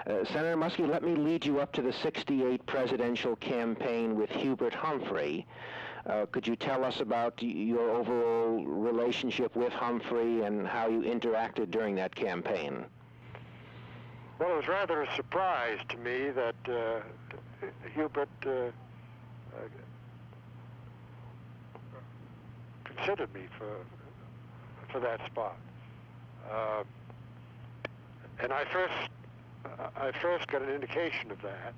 Senator Muskie, let me lead you up to the '68 presidential campaign with Hubert Humphrey. Could you tell us about your overall relationship with Humphrey and how you interacted during that campaign? Well, it was rather a surprise to me that Hubert considered me for that spot. And I first got an indication of that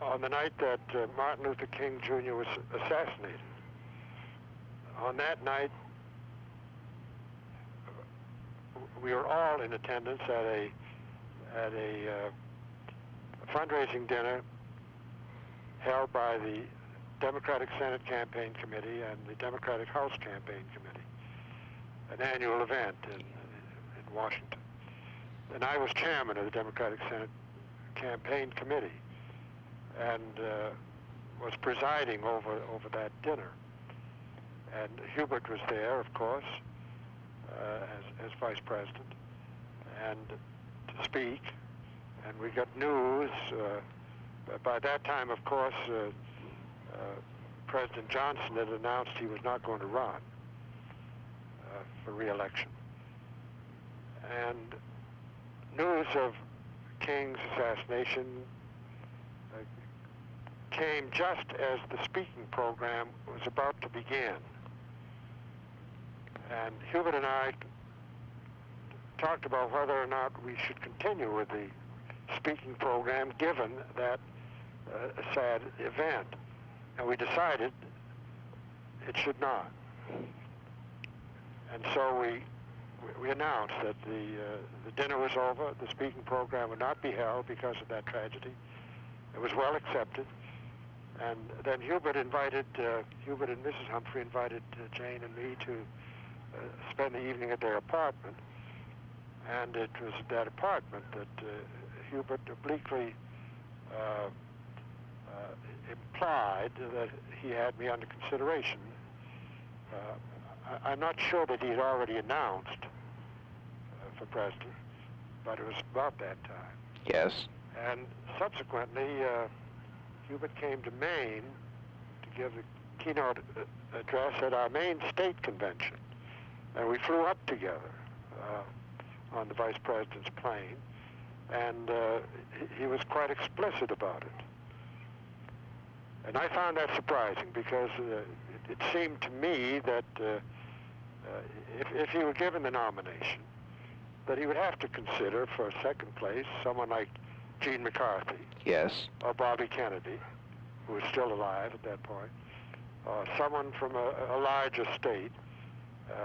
on the night that Martin Luther King Jr. was assassinated. On that night, we were all in attendance at a fundraising dinner held by the Democratic Senate Campaign Committee and the Democratic House Campaign Committee, an annual event in Washington. And I was chairman of the Democratic Senate Campaign Committee and was presiding over that dinner. And Hubert was there, of course, as vice president, and to speak. And we got news. By that time, of course, President Johnson had announced he was not going to run for re-election. And news of King's assassination came just as the speaking program was about to begin. And Hubert and I talked about whether or not we should continue with the speaking program given that sad event. And we decided it should not. And so we announced that the dinner was over, the speaking program would not be held because of that tragedy. It was well accepted. And then Hubert and Mrs. Humphrey invited Jane and me to spend the evening at their apartment. And it was at that apartment that Hubert obliquely implied that he had me under consideration. I'm not sure that he had already announced for president, but it was about that time. Yes. And subsequently, Hubert came to Maine to give a keynote address at our Maine State Convention. And we flew up together on the vice president's plane, and he was quite explicit about it. And I found that surprising because it seemed to me that if he were given the nomination, that he would have to consider for second place someone like Gene McCarthy. Yes. Or Bobby Kennedy, who was still alive at that point, or someone from a larger state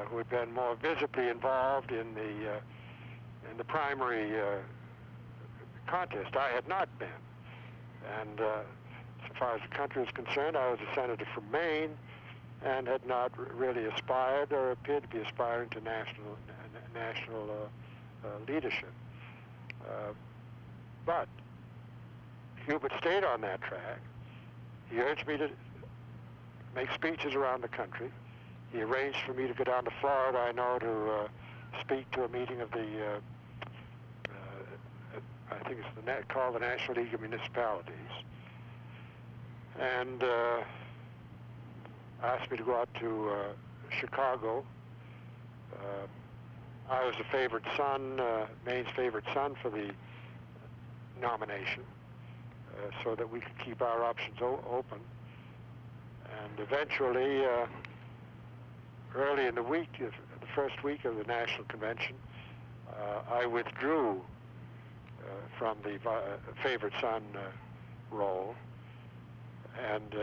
who had been more visibly involved in the primary contest. I had not been. And so far as the country was concerned, I was a senator from Maine and had not really aspired or appeared to be aspiring to national leadership. But Hubert stayed on that track. He urged me to make speeches around the country. He arranged for me to go down to Florida, I know, to speak to a meeting of the, I think it's called the National League of Municipalities. And asked me to go out to Chicago. I was a favored son, Maine's favored son for the nomination, so that we could keep our options open. And eventually, early in the week, the first week of the National Convention, I withdrew from the favored son role and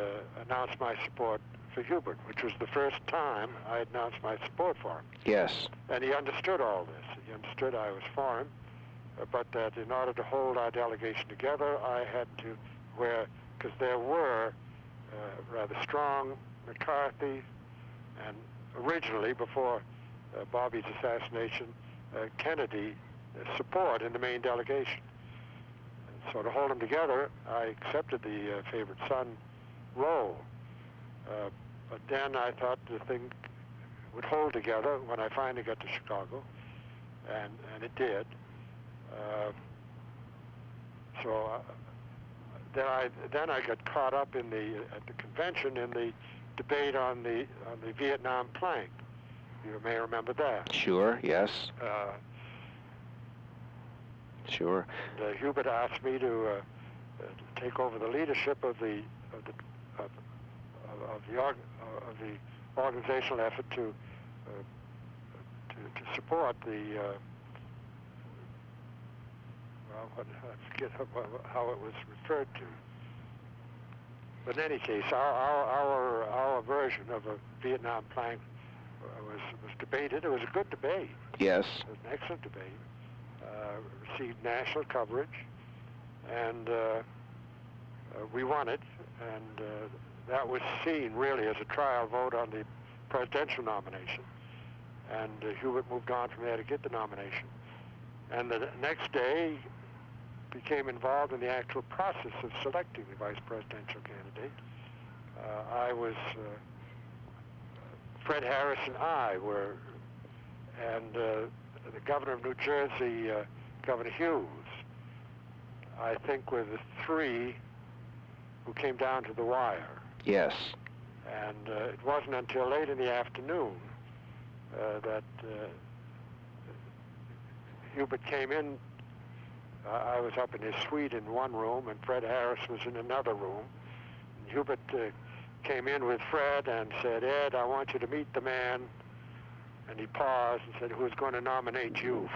announced my support for Hubert, which was the first time I announced my support for him. Yes. And he understood all this. He understood I was for him, but that in order to hold our delegation together, I had to, because there were rather strong McCarthy and originally, before Bobby's assassination, Kennedy support in the Maine delegation. And so to hold them together, I accepted the favored son role. But then I thought the thing would hold together when I finally got to Chicago, and it did. So then I got caught up at the convention in the debate on the Vietnam plank. You may remember that. Sure. Yes. Sure. Hubert asked me to take over the leadership of the organizational effort to support the. I forget how it was referred to. But in any case, our version of a Vietnam plank was debated. It was a good debate. Yes. It was an excellent debate. Received national coverage, and we won it. And that was seen really as a trial vote on the presidential nomination. And Hubert moved on from there to get the nomination. And the next day became involved in the actual process of selecting the vice presidential candidate. Fred Harris and I were, and the governor of New Jersey, Governor Hughes, I think were the three who came down to the wire. Yes. And it wasn't until late in the afternoon that Hubert came in. I was up in his suite in one room, and Fred Harris was in another room. And Hubert came in with Fred and said, "Ed, I want you to meet the man." And he paused and said, "Who's going to nominate you?"